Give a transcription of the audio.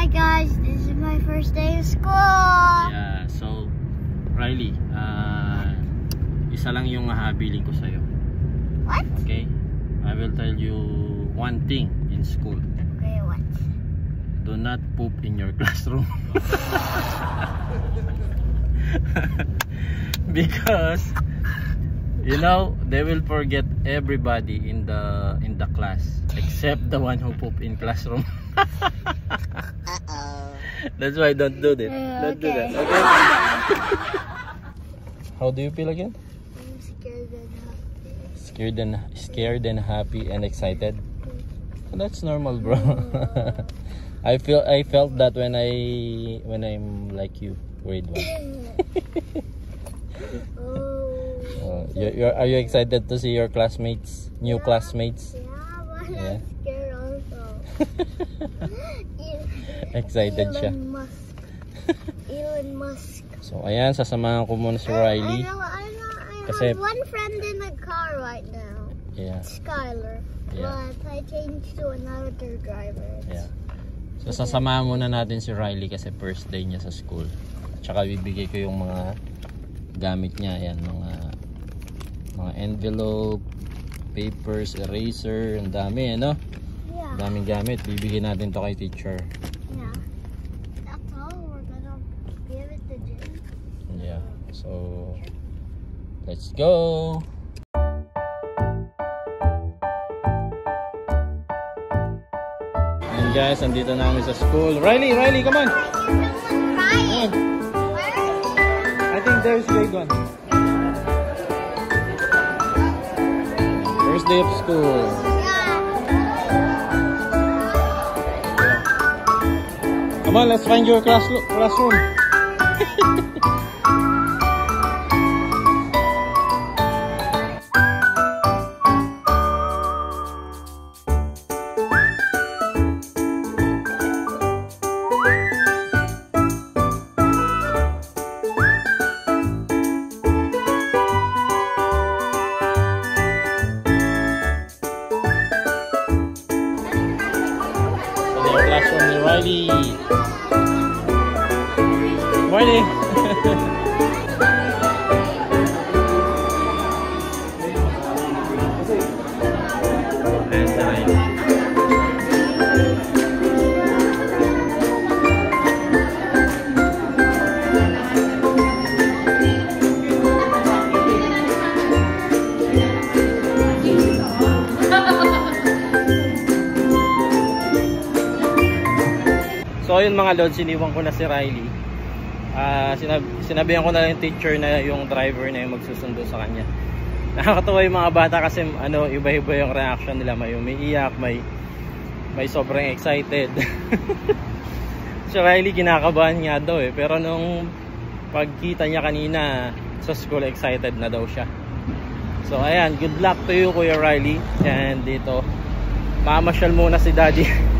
Hi guys, this is my first day of school. Yeah, so Riley, isa lang yung hahabilin ko sa'yo. What? Okay? I will tell you one thing in school. Okay, what? Do not poop in your classroom. Because you know they will forget everybody in the class except the one who poop in classroom. That's why don't do that. Don't do that. Okay? How do you feel again? I'm scared and happy. Scared and happy and excited. That's normal, bro. I felt that when I'm like you, grade 1. Are you excited to see your classmates, new classmates? Yeah, but I'm scared also. Excited siya. Elon Musk. So ayan, sasamahan ko muna si Riley. I know. Kasi, have one friend in the car right now. Yeah. Skylar. Yeah. But I changed to another driver. Yeah. So sasamahan muna natin si Riley kasi first day niya sa school. Tsaka bibigay ko yung mga gamit niya, ayan, mga envelope, papers, eraser, ang dami, ano? Yeah. Daming gamit. Bibigyan natin to kay teacher. Yeah. That's all we're gonna give it to Jim. Yeah. So let's go. And guys, andito na kami sa school. Riley, come on. Crying. I think there's grade 1. First day of school. Come on, let's find your classroom. Classroom ni Riley. Morning. So yun mga lods, siniwan ko na si Riley. Sinabihan ko na yung teacher na yung driver na yung magsusundo sa kanya. Nakakatawa yung mga bata kasi iba-iba yung reaction nila. May umiiyak, may sobrang excited. Si Riley kinakabahan nga daw pero nung pagkita niya kanina sa school, excited na daw siya. So ayan, good luck to you Kuya Riley. And dito, mamasyal muna si Daddy.